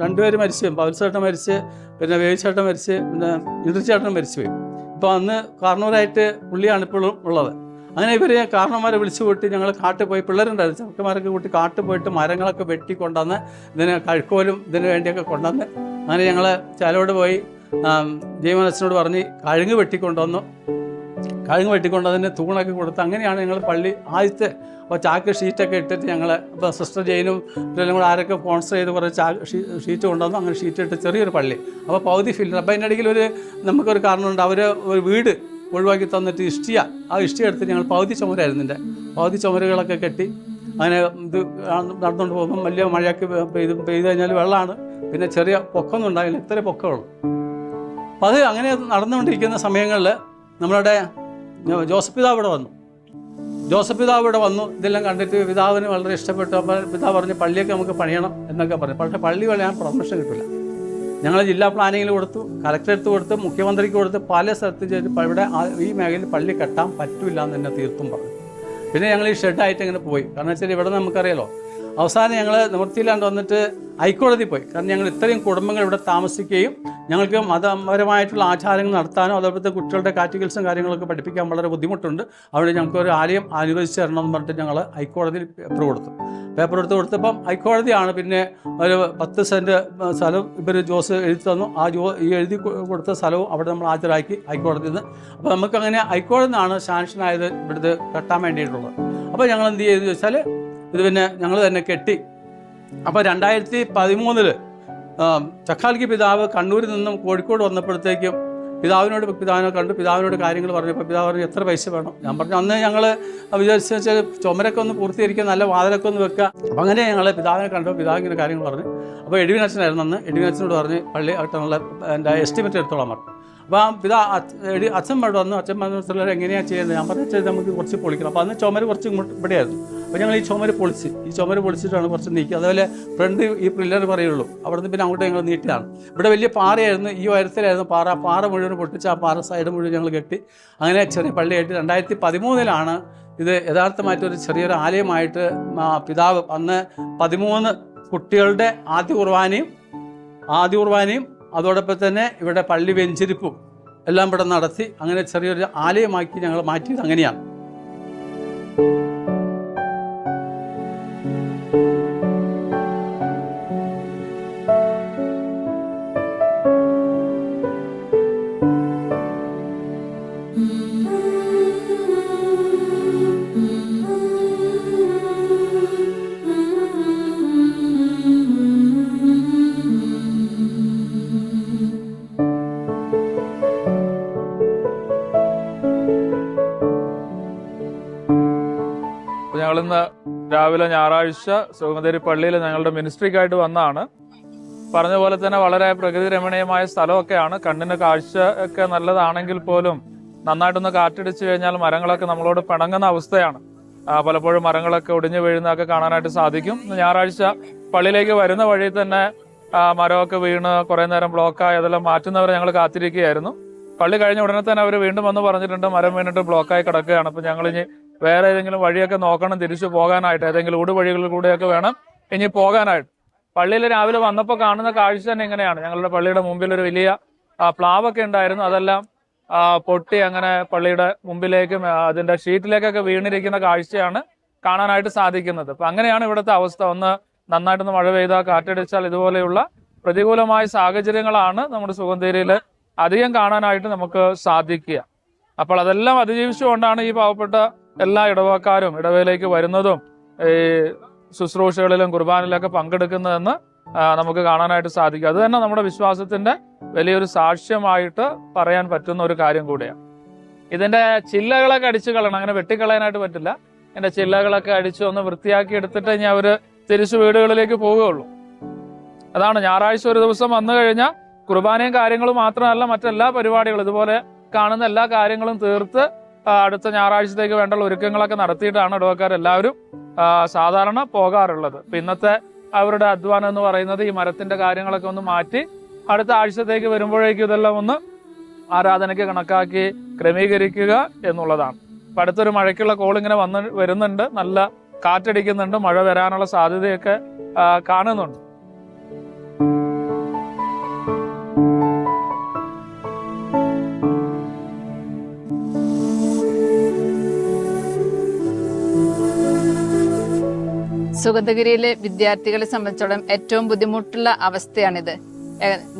2 പേര് മരിച്ചു പോയി. പൗൽസേട്ടൻ മരിച്ച്, പിന്നെ വേവിച്ചേട്ടൻ മരിച്ച്, പിന്നെ ഇന്ദ്രചേട്ടൻ മരിച്ചു പോയി. ഇപ്പോൾ അന്ന് കാരണവരായിട്ട് പുള്ളിയാണ് ഇപ്പോഴും ഉള്ളത്. അങ്ങനെ ഇവർ കാരണവന്മാരെ വിളിച്ചു കൂട്ടി ഞങ്ങൾ കാട്ടിൽ പോയി, പിള്ളേരുണ്ടായിരുന്നു ചെറുക്കന്മാരൊക്കെ കൂട്ടി കാട്ടിൽ പോയിട്ട് മരങ്ങളൊക്കെ വെട്ടിക്കൊണ്ടുവന്ന് ഇതിന് കഴുക്കോലും ഇതിന് വേണ്ടിയൊക്കെ കൊണ്ടുവന്ന് അങ്ങനെ ഞങ്ങൾ ചാലോട് പോയി ജൈവൻ അച്ഛനോട് പറഞ്ഞ് കഴുങ്ങ് വെട്ടിക്കൊണ്ടതിന് തൂണൊക്കെ കൊടുത്ത് അങ്ങനെയാണ് ഞങ്ങൾ പള്ളി ആദ്യത്തെ. അപ്പോൾ ചാക്ക് ഷീറ്റൊക്കെ ഇട്ടിട്ട് ഞങ്ങൾ, ഇപ്പോൾ സിസ്റ്റർ ജെയിനും ഇവരെല്ലാം കൂടെ ആരൊക്കെ സ്പോൺസർ ചെയ്ത് കുറേ ഷീറ്റ് കൊണ്ടുവന്നു. അങ്ങനെ ഷീറ്റ് ഇട്ട് ചെറിയൊരു പള്ളി. അപ്പോൾ പകുതി ഫില്ല്. അപ്പോൾ അതിൻ്റെ ഇടയ്ക്ക് നമുക്കൊരു കാരണമുണ്ട്. അവർ ഒരു വീട് ഒഴിവാക്കി തന്നിട്ട് ആ ഇഷ്ടിക എടുത്ത് ഞങ്ങൾ പകുതി ചുമരായിരുന്നു. എൻ്റെ പകുതി ചുമരുകളൊക്കെ കെട്ടി അങ്ങനെ ഇത് നടന്നുകൊണ്ട് പോകുമ്പം വലിയ മഴയൊക്കെ പെയ്ത് കഴിഞ്ഞാൽ വെള്ളമാണ്. പിന്നെ ചെറിയ പൊക്കമൊന്നും ഉണ്ടാവില്ല, ഇത്ര പൊക്കമുള്ളൂ. അപ്പോൾ അത് അങ്ങനെ നടന്നുകൊണ്ടിരിക്കുന്ന സമയങ്ങളിൽ നമ്മളുടെ ജോസഫ് പിതാവ് ഇവിടെ വന്നു. ഇതെല്ലാം കണ്ടിട്ട് പിതാവിന് വളരെ ഇഷ്ടപ്പെട്ടു. അപ്പോൾ പിതാവ് പറഞ്ഞ് പള്ളിയൊക്കെ നമുക്ക് പണിയണം എന്നൊക്കെ പറഞ്ഞു. പക്ഷേ പള്ളി പണിയാൻ പെർമിഷൻ കിട്ടില്ല. ഞങ്ങൾ ജില്ലാ പ്ലാനിങ്ങിൽ കൊടുത്തു, കലക്ടറേറ്റ് കൊടുത്ത്, മുഖ്യമന്ത്രിക്ക് കൊടുത്ത്, പല സ്ഥലത്തും ചെയ്തിട്ട് ഇവിടെ ഈ മേഖലയിൽ പള്ളി കെട്ടാൻ പറ്റില്ല എന്ന് തന്നെ തീർത്തും പറഞ്ഞു. പിന്നെ ഞങ്ങൾ ഈ ഷെഡായിട്ട് ഇങ്ങനെ പോയി. കാരണം വെച്ചാൽ ഇവിടെ നമുക്കറിയാലോ, അവസാനം ഞങ്ങൾ നിവൃത്തിയില്ലാണ്ട് വന്നിട്ട് ഹൈക്കോടതി പോയി. കാരണം ഞങ്ങൾ ഇത്രയും കുടുംബങ്ങൾ ഇവിടെ താമസിക്കുകയും ഞങ്ങൾക്ക് മതപരമായിട്ടുള്ള ആചാരങ്ങൾ നടത്താനോ അതേപോലത്തെ കുട്ടികളുടെ കാറ്റഗിൽസും കാര്യങ്ങളൊക്കെ പഠിപ്പിക്കാൻ വളരെ ബുദ്ധിമുട്ടുണ്ട്. അവിടെ ഞങ്ങൾക്ക് ഒരു ആലയം അനുവദിച്ച് തരണം എന്ന് പറഞ്ഞിട്ട് ഞങ്ങൾ ഹൈക്കോടതിയിൽ പേപ്പർ കൊടുത്തപ്പം ഹൈക്കോടതിയാണ് പിന്നെ ഒരു 10 സെൻറ്റ് സ്ഥലം ഇവർ ജോസ് എഴുതി തന്നു. ഈ എഴുതി കൊടുത്ത സ്ഥലവും അവിടെ നമ്മൾ ഹാജരാക്കി ഹൈക്കോടതിയിൽ നിന്ന്. അപ്പോൾ നമുക്കങ്ങനെ ഹൈക്കോടതിയിൽ നിന്നാണ് സാങ്ഷനായത് ഇവിടുത്തെ കെട്ടാൻ വേണ്ടിയിട്ടുള്ളത്. അപ്പോൾ ഞങ്ങൾ എന്ത് ചെയ്തെന്ന് വെച്ചാൽ ഇത് പിന്നെ ഞങ്ങൾ തന്നെ കെട്ടി. അപ്പോൾ 2013 ചക്കാൽക്കി പിതാവ് കണ്ണൂരിൽ നിന്നും കോഴിക്കോട് വന്നപ്പോഴത്തേക്കും പിതാവിനെ കണ്ടു. പിതാവിനോട് കാര്യങ്ങൾ പറഞ്ഞപ്പോൾ പിതാവ് പറഞ്ഞു എത്ര പൈസ വേണം. ഞാൻ പറഞ്ഞു അന്ന് ഞങ്ങൾ വിചാരിച്ചു വെച്ചാൽ ചുമരൊക്കെ ഒന്ന് പൂർത്തീകരിക്കുക, നല്ല വാതിലൊക്കെ ഒന്ന് വെക്കുക. അപ്പോൾ അങ്ങനെ ഞങ്ങൾ പിതാവിനെ കണ്ടു. പിതാവ് ഇങ്ങനെ കാര്യങ്ങൾ പറഞ്ഞു. അപ്പോൾ എഡ്വിൻ അച്ഛനായിരുന്നു അന്ന്. എഡ്വിൻ അച്ഛനോട് പറഞ്ഞ് പള്ളി ആയിട്ടുള്ള എൻ്റെ എസ്റ്റിമേറ്റ് എടുത്തോളാൻ പറഞ്ഞു. അപ്പോൾ അച്ഛൻ വന്നു. അച്ഛൻ പറഞ്ഞ എങ്ങനെയാണ് ചെയ്യുന്നത്. ഞാൻ പറഞ്ഞാൽ നമുക്ക് കുറച്ച് പൊളിക്കണം. അപ്പോൾ അന്ന് ചുമര് കുറച്ച് ഇവിടെയായിരുന്നു. അപ്പോൾ ഞങ്ങൾ ഈ ചുമര് പൊളിച്ചിട്ടാണ് കുറച്ച് നീക്കി. അതുപോലെ ഫ്രണ്ട് ഈ പില്ലർ പറയുള്ളൂ. അവിടെ നിന്ന് പിന്നെ അങ്ങോട്ട് ഞങ്ങൾ നീട്ടിയാണ്. ഇവിടെ വലിയ പാറയായിരുന്നു, ഈ ഉയരത്തിലായിരുന്നു പാറ മുഴുവൻ പൊട്ടിച്ച് ആ പാറ സൈഡ് മുഴുവൻ ഞങ്ങൾ കെട്ടി. അങ്ങനെ ചെറിയ പള്ളിയായിട്ട് 2013 ഇത് യഥാർത്ഥമായിട്ടൊരു ചെറിയൊരു ആലയമായിട്ട് പിതാവ് അന്ന് 13 കുട്ടികളുടെ ആദ്യ കുർബാനയും അതോടൊപ്പം തന്നെ ഇവിടെ പള്ളി വെഞ്ചരിപ്പും എല്ലാം ഇവിടെ നടത്തി അങ്ങനെ ചെറിയൊരു ആലയമാക്കി ഞങ്ങൾ മാറ്റിയത് അങ്ങനെയാണ്. ഞങ്ങളിന്ന് രാവിലെ ഞായറാഴ്ച സുഗമതേരി പള്ളിയിൽ ഞങ്ങളുടെ മിനിസ്ട്രിക്കായിട്ട് വന്നതാണ്. പറഞ്ഞ പോലെ തന്നെ വളരെ പ്രകൃതി രമണീയമായ സ്ഥലമൊക്കെയാണ്. കണ്ണിന് കാഴ്ച ഒക്കെ നല്ലതാണെങ്കിൽ പോലും നന്നായിട്ടൊന്ന് കാറ്റടിച്ചു കഴിഞ്ഞാൽ മരങ്ങളൊക്കെ നമ്മളോട് പിണങ്ങുന്ന അവസ്ഥയാണ്. പലപ്പോഴും മരങ്ങളൊക്കെ ഒടിഞ്ഞു വീഴുന്നതൊക്കെ കാണാനായിട്ട് സാധിക്കും. ഞായറാഴ്ച പള്ളിയിലേക്ക് വരുന്ന വഴി തന്നെ മരമൊക്കെ വീണ് കുറേ നേരം ബ്ലോക്കായി അതെല്ലാം മാറ്റുന്നവരെ ഞങ്ങൾ കാത്തിരിക്കുകയായിരുന്നു. പള്ളി കഴിഞ്ഞ ഉടനെ തന്നെ അവർ വീണ്ടും വന്ന് പറഞ്ഞിട്ടുണ്ട് മരം വീണിട്ട് ബ്ലോക്കായി കിടക്കുകയാണ്. അപ്പോൾ ഞങ്ങളിനി വേറെ ഏതെങ്കിലും വഴിയൊക്കെ നോക്കണം തിരിച്ചു പോകാനായിട്ട്. ഏതെങ്കിലും ഊടുവഴികളിൽ കൂടെയൊക്കെ വേണം ഇനി പോകാനായിട്ട്. പള്ളിയിൽ രാവിലെ വന്നപ്പോൾ കാണുന്ന കാഴ്ച തന്നെ ഇങ്ങനെയാണ്. ഞങ്ങളുടെ പള്ളിയുടെ മുമ്പിൽ ഒരു വലിയ പ്ലാവൊക്കെ ഉണ്ടായിരുന്നു. അതെല്ലാം പൊട്ടി അങ്ങനെ പള്ളിയുടെ മുമ്പിലേക്കും അതിന്റെ ഷീറ്റിലേക്കൊക്കെ വീണിരിക്കുന്ന കാഴ്ചയാണ് കാണാനായിട്ട് സാധിക്കുന്നത്. അപ്പം അങ്ങനെയാണ് ഇവിടുത്തെ അവസ്ഥ. ഒന്ന് നന്നായിട്ടൊന്ന് മഴ പെയ്താൽ കാറ്റടിച്ചാൽ ഇതുപോലെയുള്ള പ്രതികൂലമായ സാഹചര്യങ്ങളാണ് നമ്മുടെ സുഗന്ധേരിയിൽ അധികം കാണാനായിട്ട് നമുക്ക് സാധിക്കുക. അപ്പോൾ അതെല്ലാം അതിജീവിച്ചുകൊണ്ടാണ് ഈ പാവപ്പെട്ട എല്ലാ ഇടവക്കാരും ഇടവയിലേക്ക് വരുന്നതും ഈ ശുശ്രൂഷകളിലും കുർബാനയിലൊക്കെ പങ്കെടുക്കുന്നതെന്ന് നമുക്ക് കാണാനായിട്ട് സാധിക്കും. അത് തന്നെ നമ്മുടെ വിശ്വാസത്തിന്റെ വലിയൊരു സാക്ഷ്യമായിട്ട് പറയാൻ പറ്റുന്ന ഒരു കാര്യം കൂടിയാണ്. ഇതിന്റെ ചില്ലകളൊക്കെ അടിച്ചു കളയണം, അങ്ങനെ വെട്ടിക്കളയാനായിട്ട് പറ്റില്ല. ഇതിന്റെ ചില്ലകളൊക്കെ അടിച്ച് ഒന്ന് വൃത്തിയാക്കി എടുത്തിട്ട് ഇനി അവര് തിരിച്ചു വീടുകളിലേക്ക് പോവുകയുള്ളൂ. അതാണ് ഞായറാഴ്ച ഒരു ദിവസം വന്നു കഴിഞ്ഞാൽ കുർബാനയും കാര്യങ്ങളും മാത്രമല്ല മറ്റെല്ലാ പരിപാടികളും ഇതുപോലെ കാണുന്ന എല്ലാ കാര്യങ്ങളും തീർത്ത് അടുത്ത ഞായറാഴ്ചത്തേക്ക് വേണ്ട ഒരുക്കങ്ങളൊക്കെ നടത്തിയിട്ടാണ് ഇടവക്കാരെല്ലാവരും സാധാരണ പോകാറുള്ളത്. ഇപ്പൊ ഇന്നത്തെ അവരുടെ അധ്വാനം എന്ന് പറയുന്നത് ഈ മരത്തിന്റെ കാര്യങ്ങളൊക്കെ ഒന്ന് മാറ്റി അടുത്ത ആഴ്ചത്തേക്ക് വരുമ്പോഴേക്കും ഇതെല്ലാം ഒന്ന് ആരാധനയ്ക്ക് കണക്കാക്കി ക്രമീകരിക്കുക എന്നുള്ളതാണ്. അപ്പൊ അടുത്തൊരു മഴയ്ക്കുള്ള കോൾ ഇങ്ങനെ വരുന്നുണ്ട്, നല്ല കാറ്റടിക്കുന്നുണ്ട്, മഴ വരാനുള്ള സാധ്യതയൊക്കെ കാണുന്നുണ്ട്. സുഗന്ധഗിരിയിലെ വിദ്യാർത്ഥികളെ സംബന്ധിച്ചോളം ഏറ്റവും ബുദ്ധിമുട്ടുള്ള അവസ്ഥയാണിത്.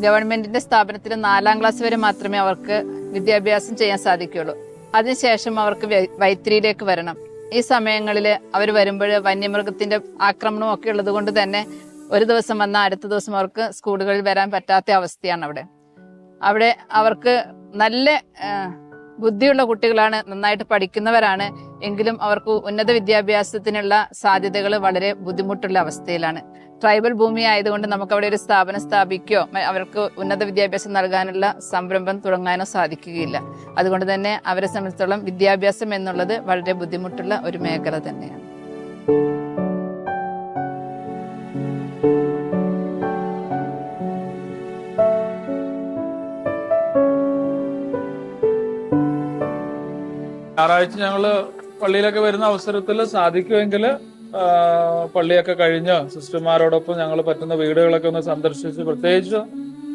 ഗവൺമെന്റിന്റെ സ്ഥാപനത്തിൽ 4ാം ക്ലാസ് വരെ മാത്രമേ അവർക്ക് വിദ്യാഭ്യാസം ചെയ്യാൻ സാധിക്കുകയുള്ളൂ. അതിനുശേഷം അവർക്ക് വൈത്തിരിയിലേക്ക് വരണം. ഈ സമയങ്ങളിൽ അവർ വരുമ്പോൾ വന്യമൃഗത്തിന്റെ ആക്രമണവും ഒക്കെ ഉള്ളത് കൊണ്ട് തന്നെ ഒരു ദിവസം വന്നാൽ അടുത്ത ദിവസം അവർക്ക് സ്കൂളുകളിൽ വരാൻ പറ്റാത്ത അവസ്ഥയാണ്. അവിടെ അവർക്ക് നല്ല ബുദ്ധിയുള്ള കുട്ടികളാണ്, നന്നായിട്ട് പഠിക്കുന്നവരാണ്. എങ്കിലും അവർക്ക് ഉന്നത വിദ്യാഭ്യാസത്തിനുള്ള സാധ്യതകൾ വളരെ ബുദ്ധിമുട്ടുള്ള അവസ്ഥയിലാണ്. ട്രൈബൽ ഭൂമി ആയതുകൊണ്ട് നമുക്ക് അവിടെ ഒരു സ്ഥാപനം സ്ഥാപിക്കുകയോ അവർക്ക് ഉന്നത വിദ്യാഭ്യാസം നൽകാനുള്ള സംരംഭം തുടങ്ങാനോ സാധിക്കുകയില്ല. അതുകൊണ്ട് തന്നെ അവരെ സംബന്ധിച്ചിടത്തോളം വിദ്യാഭ്യാസം എന്നുള്ളത് വളരെ ബുദ്ധിമുട്ടുള്ള ഒരു മേഖല തന്നെയാണ്. ഞായറാഴ്ച ഞങ്ങള് പള്ളിയിലൊക്കെ വരുന്ന അവസരത്തിൽ സാധിക്കുമെങ്കിൽ പള്ളിയൊക്കെ കഴിഞ്ഞ് സിസ്റ്റർമാരോടൊപ്പം ഞങ്ങൾ പറ്റുന്ന വീടുകളൊക്കെ ഒന്ന് സന്ദർശിച്ച്, പ്രത്യേകിച്ച്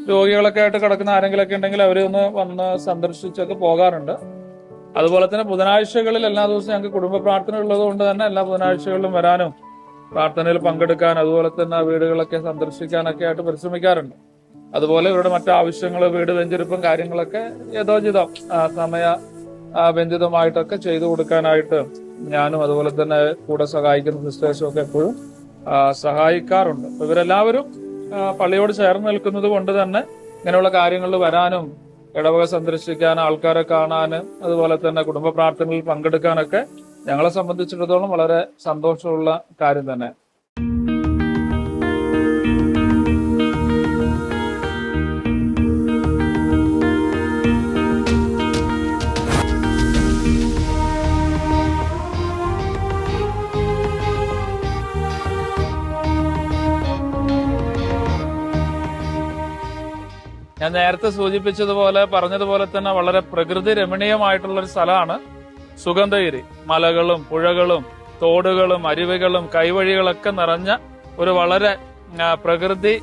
രോഗികളൊക്കെ ആയിട്ട് കിടക്കുന്ന ആരെങ്കിലൊക്കെ ഉണ്ടെങ്കിൽ അവരൊന്ന് വന്ന് സന്ദർശിച്ചൊക്കെ പോകാറുണ്ട്. അതുപോലെ തന്നെ ബുധനാഴ്ചകളിൽ എല്ലാ ദിവസവും ഞങ്ങൾക്ക് കുടുംബ പ്രാർത്ഥന ഉള്ളത് കൊണ്ട് തന്നെ എല്ലാ ബുധനാഴ്ചകളിലും വരാനും പ്രാർത്ഥനയിൽ പങ്കെടുക്കാൻ, അതുപോലെ തന്നെ വീടുകളൊക്കെ സന്ദർശിക്കാനൊക്കെ ആയിട്ട് പരിശ്രമിക്കാറുണ്ട്. അതുപോലെ ഇവരുടെ മറ്റു ആവശ്യങ്ങൾ, വീട് വെഞ്ചരിപ്പും കാര്യങ്ങളൊക്കെ യഥോചിതം സമയ ബന്ധിതമായിട്ടൊക്കെ ചെയ്തു കൊടുക്കാനായിട്ട് ഞാനും അതുപോലെ തന്നെ കൂടെ സഹായിക്കുന്ന സിസ്റ്റേഴ്സും ഒക്കെ എപ്പോഴും സഹായിക്കാറുണ്ട്. അപ്പൊ ഇവരെല്ലാവരും പള്ളിയോട് ചേർന്ന് നിൽക്കുന്നത് കൊണ്ട് തന്നെ ഇങ്ങനെയുള്ള കാര്യങ്ങളിൽ വരാനും ഇടവക സന്ദർശിക്കാൻ, ആൾക്കാരെ കാണാനും അതുപോലെ തന്നെ കുടുംബ പ്രാർത്ഥനകളിൽ പങ്കെടുക്കാനൊക്കെ ഞങ്ങളെ സംബന്ധിച്ചിടത്തോളം വളരെ സന്തോഷമുള്ള കാര്യം തന്നെ. ഞാൻ നേരത്തെ സൂചിപ്പിച്ചതുപോലെ പറഞ്ഞതുപോലെ തന്നെ വളരെ പ്രകൃതി രമണീയമായിട്ടുള്ള ഒരു സ്ഥലമാണ് സുഗന്ധഗിരി. മലകളും പുഴകളും തോടുകളും അരുവികളും കൈവഴികളൊക്കെ നിറഞ്ഞ ഒരു വളരെ പ്രകൃതി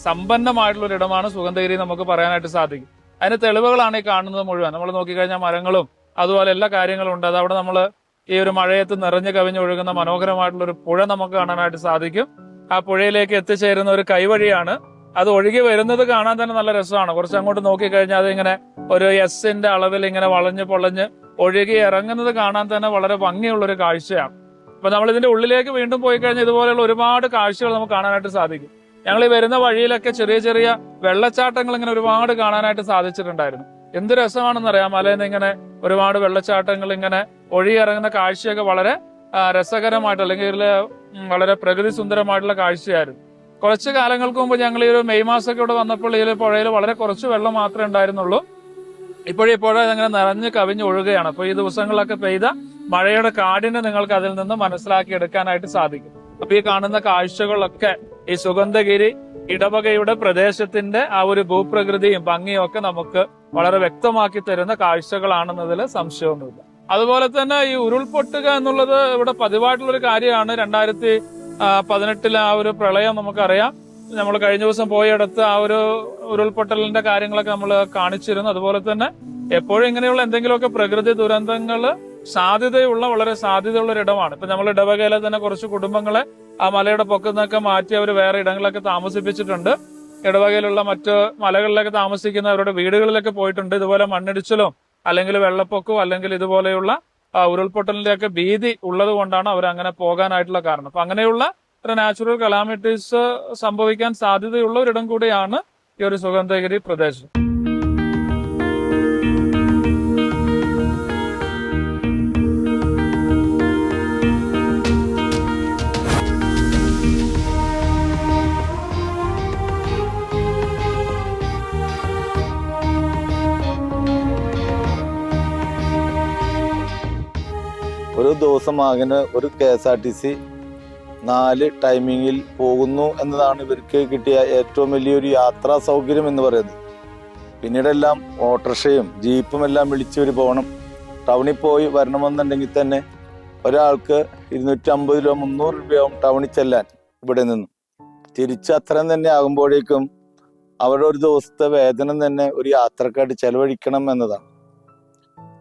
സമ്പന്നമായിട്ടുള്ള ഒരു ഇടമാണ് സുഗന്ധഗിരി നമുക്ക് പറയാനായിട്ട് സാധിക്കും. അതിന് തെളിവുകളാണ് ഈ കാണുന്നത് മുഴുവൻ. നമ്മൾ നോക്കിക്കഴിഞ്ഞാൽ മരങ്ങളും അതുപോലെ എല്ലാ കാര്യങ്ങളും ഉണ്ട്. അതവിടെ നമ്മൾ ഈ ഒരു മഴയത്ത് നിറഞ്ഞു കവിഞ്ഞൊഴുകുന്ന മനോഹരമായിട്ടുള്ള ഒരു പുഴ നമുക്ക് കാണാനായിട്ട് സാധിക്കും. ആ പുഴയിലേക്ക് എത്തിച്ചേരുന്ന ഒരു കൈവഴിയാണ്. അത് ഒഴുകി വരുന്നത് കാണാൻ തന്നെ നല്ല രസമാണ്. കുറച്ച് അങ്ങോട്ട് നോക്കിക്കഴിഞ്ഞാൽ അതിങ്ങനെ ഒരു എസിന്റെ അളവിൽ ഇങ്ങനെ വളഞ്ഞ് പൊളഞ്ഞ് ഒഴുകി ഇറങ്ങുന്നത് കാണാൻ തന്നെ വളരെ ഭംഗിയുള്ളൊരു കാഴ്ചയാണ്. അപ്പൊ നമ്മൾ ഇതിന്റെ ഉള്ളിലേക്ക് വീണ്ടും പോയി കഴിഞ്ഞാൽ ഇതുപോലെയുള്ള ഒരുപാട് കാഴ്ചകൾ നമുക്ക് കാണാനായിട്ട് സാധിക്കും. ഞങ്ങൾ ഈ വരുന്ന വഴിയിലൊക്കെ ചെറിയ ചെറിയ വെള്ളച്ചാട്ടങ്ങൾ ഇങ്ങനെ ഒരുപാട് കാണാനായിട്ട് സാധിച്ചിട്ടുണ്ടായിരുന്നു. എന്ത് രസമാണെന്നറിയാം. മലയിൽ നിന്ന് ഇങ്ങനെ ഒരുപാട് വെള്ളച്ചാട്ടങ്ങൾ ഇങ്ങനെ ഒഴുകിയിറങ്ങുന്ന കാഴ്ചയൊക്കെ വളരെ രസകരമായിട്ട് അല്ലെങ്കിൽ വളരെ പ്രകൃതി സുന്ദരമായിട്ടുള്ള കാഴ്ചയായിരുന്നു. കുറച്ച് കാലങ്ങൾക്ക് മുമ്പ് ഞങ്ങൾ ഈ ഒരു മെയ് മാസമൊക്കെ ഇവിടെ വന്നപ്പോൾ ഈ പുഴയിൽ വളരെ കുറച്ച് വെള്ളം മാത്രമേ ഉണ്ടായിരുന്നുള്ളൂ. ഇപ്പോഴീ പുഴ അങ്ങനെ നിറഞ്ഞ് കവിഞ്ഞ് ഒഴുകുകയാണ്. അപ്പോൾ ഈ ദിവസങ്ങളിലൊക്കെ പെയ്ത മഴയുടെ കാഠിന്യം നിങ്ങൾക്ക് അതിൽ നിന്ന് മനസ്സിലാക്കി എടുക്കാനായിട്ട് സാധിക്കും. അപ്പൊ ഈ കാണുന്ന കാഴ്ചകളൊക്കെ ഈ സുഗന്ധഗിരി ഇടവകയുടെ പ്രദേശത്തിന്റെ ആ ഒരു ഭൂപ്രകൃതിയും ഭംഗിയും ഒക്കെ നമുക്ക് വളരെ വ്യക്തമാക്കി തരുന്ന കാഴ്ചകളാണെന്നതിൽ സംശയമൊന്നുമില്ല. അതുപോലെ തന്നെ ഈ ഉരുൾപൊട്ടുക എന്നുള്ളത് ഇവിടെ പതിവായിട്ടുള്ളൊരു കാര്യമാണ്. 2018 ആ ഒരു പ്രളയം നമുക്കറിയാം. നമ്മൾ കഴിഞ്ഞ ദിവസം പോയടുത്ത് ആ ഒരു ഉരുൾപൊട്ടലിന്റെ കാര്യങ്ങളൊക്കെ നമ്മൾ കാണിച്ചിരുന്നു. അതുപോലെ തന്നെ എപ്പോഴും ഇങ്ങനെയുള്ള എന്തെങ്കിലുമൊക്കെ പ്രകൃതി ദുരന്തങ്ങൾ സാധ്യതയുള്ള വളരെ സാധ്യതയുള്ള ഒരു ഇടമാണ്. ഇപ്പൊ നമ്മൾ ഇടവകയിലെ തന്നെ കുറച്ച് കുടുംബങ്ങളെ ആ മലയുടെ പൊക്കത്തൊക്കെ മാറ്റി അവർ വേറെ ഇടങ്ങളിലൊക്കെ താമസിപ്പിച്ചിട്ടുണ്ട്. ഇടവകയിലുള്ള മറ്റ് മലകളിലൊക്കെ താമസിക്കുന്നവരുടെ വീടുകളിലൊക്കെ പോയിട്ടുണ്ട്. ഇതുപോലെ മണ്ണിടിച്ചിലോ അല്ലെങ്കിൽ വെള്ളപ്പൊക്കമോ അല്ലെങ്കിൽ ഇതുപോലെയുള്ള ഉരുൾപൊട്ടലിന്റെ ഒക്കെ ഭീതി ഉള്ളത് കൊണ്ടാണ് അവർ അങ്ങനെ പോകാനായിട്ടുള്ള കാരണം. അപ്പൊ അങ്ങനെയുള്ള ഒരു നാച്ചുറൽ കലാമിറ്റീസ് സംഭവിക്കാൻ സാധ്യതയുള്ള ഒരിടം കൂടിയാണ് ഈ ഒരു സുഗന്ധഗിരി പ്രദേശം. ഒരു ദിവസം അങ്ങനെ ഒരു KSRTC 4 ടൈമിങ്ങിൽ പോകുന്നു എന്നതാണ് ഇവർക്ക് കിട്ടിയ ഏറ്റവും വലിയൊരു യാത്രാ സൗകര്യം എന്ന് പറയുന്നത്. പിന്നീടെല്ലാം ഓട്ടോറിക്ഷയും ജീപ്പും എല്ലാം വിളിച്ചവർ പോകണം. ടൗണിൽ പോയി വരണമെന്നുണ്ടെങ്കിൽ തന്നെ ഒരാൾക്ക് 250 രൂപ 300 രൂപയാവും ടൗണിൽ ചെല്ലാൻ. ഇവിടെ നിന്ന് തിരിച്ച് അത്രയും തന്നെ ആകുമ്പോഴേക്കും അവരുടെ ഒരു ദിവസത്തെ വേതനം തന്നെ ഒരു യാത്രക്കായിട്ട് ചെലവഴിക്കണം എന്നതാണ്.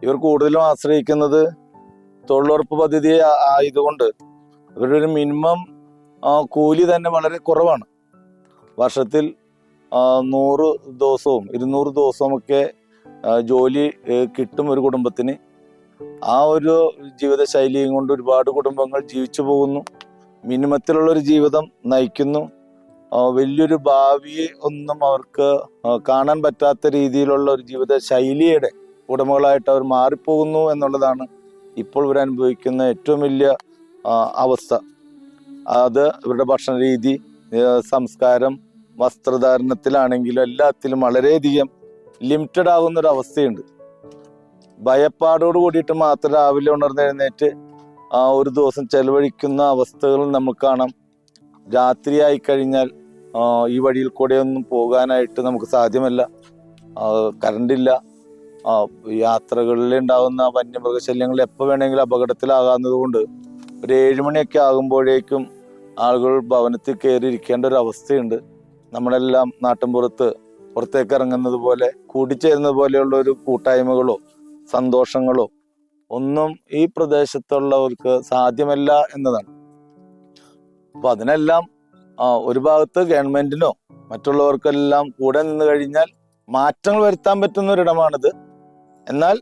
ഇവർ കൂടുതലും ആശ്രയിക്കുന്നത് തൊഴിലുറപ്പ് പദ്ധതി ആയതുകൊണ്ട് ഇവരുടെ ഒരു മിനിമം കൂലി തന്നെ വളരെ കുറവാണ്. വർഷത്തിൽ 100 ദിവസവും 200 ദിവസവും ഒക്കെ ജോലി കിട്ടും ഒരു കുടുംബത്തിന്. ആ ഒരു ജീവിതശൈലിയും കൊണ്ട് ഒരുപാട് കുടുംബങ്ങൾ ജീവിച്ചു പോകുന്നു. മിനിമത്തിലുള്ളൊരു ജീവിതം നയിക്കുന്നു. വലിയൊരു ഭാവിയെ ഒന്നും അവർക്ക് കാണാൻ പറ്റാത്ത രീതിയിലുള്ള ഒരു ജീവിത ശൈലിയുടെ ഉടമകളായിട്ട് അവർ മാറിപ്പോകുന്നു എന്നുള്ളതാണ് ഇപ്പോൾ ഇവർ അനുഭവിക്കുന്ന ഏറ്റവും വലിയ അവസ്ഥ. അത് ഇവരുടെ ഭക്ഷണ രീതി, സംസ്കാരം, വസ്ത്രധാരണത്തിലാണെങ്കിലും എല്ലാത്തിലും വളരെയധികം ലിമിറ്റഡ് ആകുന്ന ഒരു അവസ്ഥയുണ്ട്. ഭയപ്പാടോട് കൂടിയിട്ട് മാത്രം രാവിലെ ഉണർന്നെഴുന്നേറ്റ് ഒരു ദിവസം ചെലവഴിക്കുന്ന അവസ്ഥകൾ നമുക്ക് കാണാം. രാത്രിയായി കഴിഞ്ഞാൽ ഈ വഴിയിൽ കൂടെയൊന്നും പോകാനായിട്ട് നമുക്ക് സാധ്യമല്ല. കറണ്ടില്ല. യാത്രകളിൽ ഉണ്ടാകുന്ന വന്യമൃഗശല്യങ്ങൾ എപ്പോൾ വേണമെങ്കിലും അപകടത്തിലാകാവുന്നത് കൊണ്ട് ഒരു 7 മണിയൊക്കെ ആകുമ്പോഴേക്കും ആളുകൾ ഭവനത്തിൽ കയറി ഇരിക്കേണ്ട ഒരു അവസ്ഥയുണ്ട്. നമ്മളെല്ലാം നാട്ടിൻപുറത്ത് പുറത്തേക്ക് ഇറങ്ങുന്നത് പോലെ കൂടിച്ചേരുന്നത് പോലെയുള്ള ഒരു കൂട്ടായ്മകളോ സന്തോഷങ്ങളോ ഒന്നും ഈ പ്രദേശത്തുള്ളവർക്ക് സാധ്യമല്ല എന്നതാണ്. അപ്പൊ അതിനെല്ലാം ഒരു ഭാഗത്ത് ഗവൺമെന്റിനോ മറ്റുള്ളവർക്കെല്ലാം കൂടെ നിന്ന് കഴിഞ്ഞാൽ മാറ്റങ്ങൾ വരുത്താൻ പറ്റുന്ന ഒരിടമാണിത്. എന്നാൽ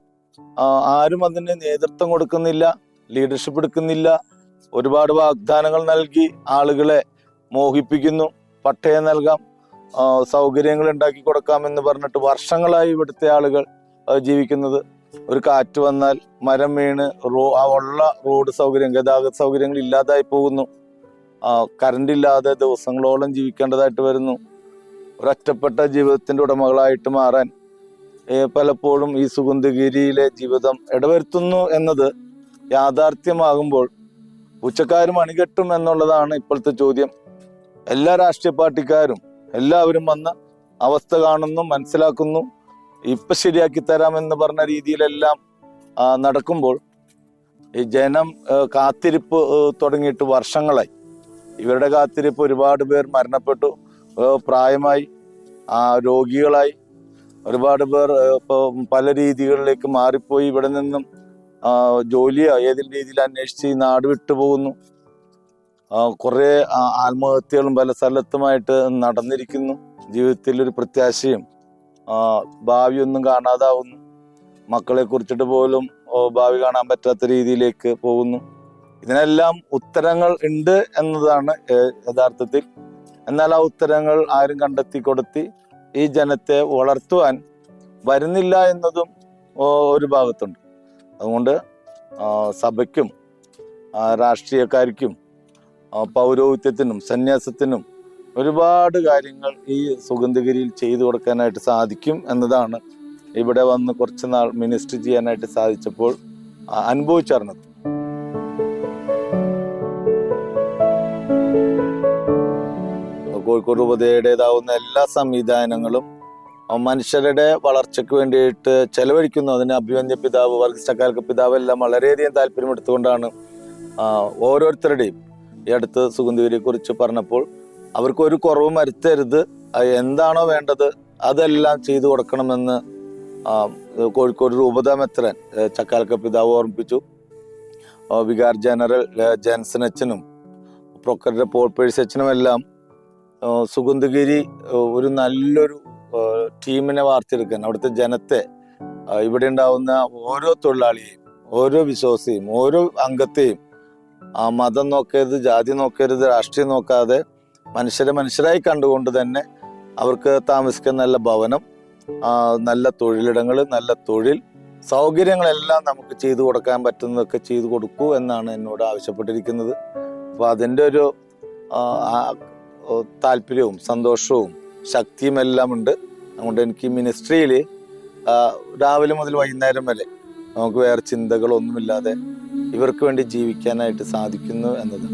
ആരും അതിന് നേതൃത്വം കൊടുക്കുന്നില്ല, ലീഡർഷിപ്പ് എടുക്കുന്നില്ല. ഒരുപാട് വാഗ്ദാനങ്ങൾ നൽകി ആളുകളെ മോഹിപ്പിക്കുന്നു. പട്ടയം നൽകാം, സൗകര്യങ്ങൾ ഉണ്ടാക്കി കൊടുക്കാമെന്ന് പറഞ്ഞിട്ട് വർഷങ്ങളായി ഇവിടുത്തെ ആളുകൾ ജീവിക്കുന്നത്. ഒരു കാറ്റ് വന്നാൽ മരം വീണ് ഉള്ള റോഡ് സൗകര്യം, ഗതാഗത സൗകര്യങ്ങൾ ഇല്ലാതായി പോകുന്നു. കറണ്ട് ഇല്ലാതെ ദിവസങ്ങളോളം ജീവിക്കേണ്ടതായിട്ട് വരുന്നു. ഒരൊറ്റപ്പെട്ട ജീവിതത്തിന്റെ ഉടമകളായിട്ട് മാറാൻ പലപ്പോഴും ഈ സുഗന്ധഗിരിയിലെ ജീവിതം ഇടവരുത്തുന്നു എന്നത് യാഥാർത്ഥ്യമാകുമ്പോൾ ഉച്ചക്കാരും അണികെട്ടും എന്നുള്ളതാണ് ഇപ്പോഴത്തെ ചോദ്യം. എല്ലാ രാഷ്ട്രീയ പാർട്ടിക്കാരും എല്ലാവരും വന്ന് അവസ്ഥ കാണുന്നു, മനസ്സിലാക്കുന്നു, ഇപ്പൊ ശരിയാക്കി തരാമെന്ന് പറഞ്ഞ രീതിയിലെല്ലാം നടക്കുമ്പോൾ ഈ ജനം കാത്തിരിപ്പ് തുടങ്ങിയിട്ട് വർഷങ്ങളായി. ഇവരുടെ കാത്തിരിപ്പ് ഒരുപാട് പേർ മരണപ്പെട്ടു, പ്രായമായി, രോഗികളായി, ഒരുപാട് പേർ ഇപ്പോൾ പല രീതികളിലേക്ക് മാറിപ്പോയി. ഇവിടെ നിന്നും ജോലിയോ ഏതെങ്കിലും രീതിയിൽ അന്വേഷിച്ച് നാട് വിട്ടുപോകുന്നു. കുറെ ആത്മഹത്യകളും പല സ്ഥലത്തുമായിട്ട് നടന്നിരിക്കുന്നു. ജീവിതത്തിൽ ഒരു പ്രത്യാശയും ഭാവിയൊന്നും കാണാതാവുന്നു. മക്കളെ കുറിച്ചിട്ട് പോലും ഭാവി കാണാൻ പറ്റാത്ത രീതിയിലേക്ക് പോകുന്നു. ഇതിനെല്ലാം ഉത്തരങ്ങൾ ഉണ്ട് എന്നതാണ് യഥാർത്ഥത്തിൽ. എന്നാൽ ആ ഉത്തരങ്ങൾ ആരും കണ്ടെത്തി കൊടുത്തി ഈ ജനത്തെ വളർത്തുവാൻ വരുന്നില്ല എന്നതും ഒരു ഭാഗത്തുണ്ട്. അതുകൊണ്ട് സഭയ്ക്കും രാഷ്ട്രീയക്കാർക്കും പൗരോഹിത്യത്തിനും സന്യാസത്തിനും ഒരുപാട് കാര്യങ്ങൾ ഈ സുഗന്ധഗിരിയിൽ ചെയ്തു കൊടുക്കാനായിട്ട് സാധിക്കും എന്നതാണ് ഇവിടെ വന്ന് കുറച്ച് നാൾ മിനിസ്റ്റർ ചെയ്യാനായിട്ട് സാധിച്ചപ്പോൾ അനുഭവിച്ചറിഞ്ഞത്. കോഴിക്കോട് രൂപതയുടേതാവുന്ന എല്ലാ സംവിധാനങ്ങളും മനുഷ്യരുടെ വളർച്ചയ്ക്ക് വേണ്ടിയിട്ട് ചെലവഴിക്കുന്നു. അതിന് അഭിവന്ദ്യ പിതാവ്, വർഗീസ് ചക്കാലക്ക പിതാവ് എല്ലാം വളരെയധികം താല്പര്യമെടുത്തുകൊണ്ടാണ് ഓരോരുത്തരുടെയും ഈ അടുത്ത് സുഗന്ധഗിരിയെ കുറിച്ച് പറഞ്ഞപ്പോൾ അവർക്ക് ഒരു കുറവും വരുത്തരുത്, എന്താണോ വേണ്ടത് അതെല്ലാം ചെയ്തു കൊടുക്കണമെന്ന് കോഴിക്കോട് രൂപത മെത്രാൻ ചക്കാലക്ക പിതാവ് ഓർമ്മിപ്പിച്ചു. വികാർ ജനറൽ ജെൻസൺ അച്ഛനും പ്രൊക്കറ്റർ പോൾ പേഴ്സ് അച്ഛനും എല്ലാം സുഗന്ധഗിരി ഒരു നല്ലൊരു ടീമിനെ വാർത്തെടുക്കാൻ, അവിടുത്തെ ജനത്തെ, ഇവിടെ ഉണ്ടാവുന്ന ഓരോ തൊഴിലാളിയെയും, ഓരോ വിശ്വാസിയെയും, ഓരോ അംഗത്തെയും മതം നോക്കരുത്, ജാതി നോക്കരുത്, രാഷ്ട്രീയം നോക്കാതെ മനുഷ്യരെ മനുഷ്യരായി കണ്ടുകൊണ്ട് തന്നെ അവർക്ക് താമസിക്കാൻ നല്ല ഭവനം, നല്ല തൊഴിലിടങ്ങൾ, നല്ല തൊഴിൽ സൗകര്യങ്ങളെല്ലാം നമുക്ക് ചെയ്തു കൊടുക്കാൻ പറ്റുന്നതൊക്കെ ചെയ്തു കൊടുക്കൂ എന്നാണ് എന്നോട് ആവശ്യപ്പെട്ടിരിക്കുന്നത്. അപ്പൊ അതിൻ്റെ ഒരു താല്പര്യവും സന്തോഷവും ശക്തിയും എല്ലാം ഉണ്ട്. അതുകൊണ്ട് എനിക്ക് മിനിസ്ട്രിയിൽ രാവിലെ മുതൽ വൈകുന്നേരം വരെ നമുക്ക് വേറെ ചിന്തകളൊന്നുമില്ലാതെ ഇവർക്ക് വേണ്ടി ജീവിക്കാനായിട്ട് സാധിക്കുന്നു എന്നത്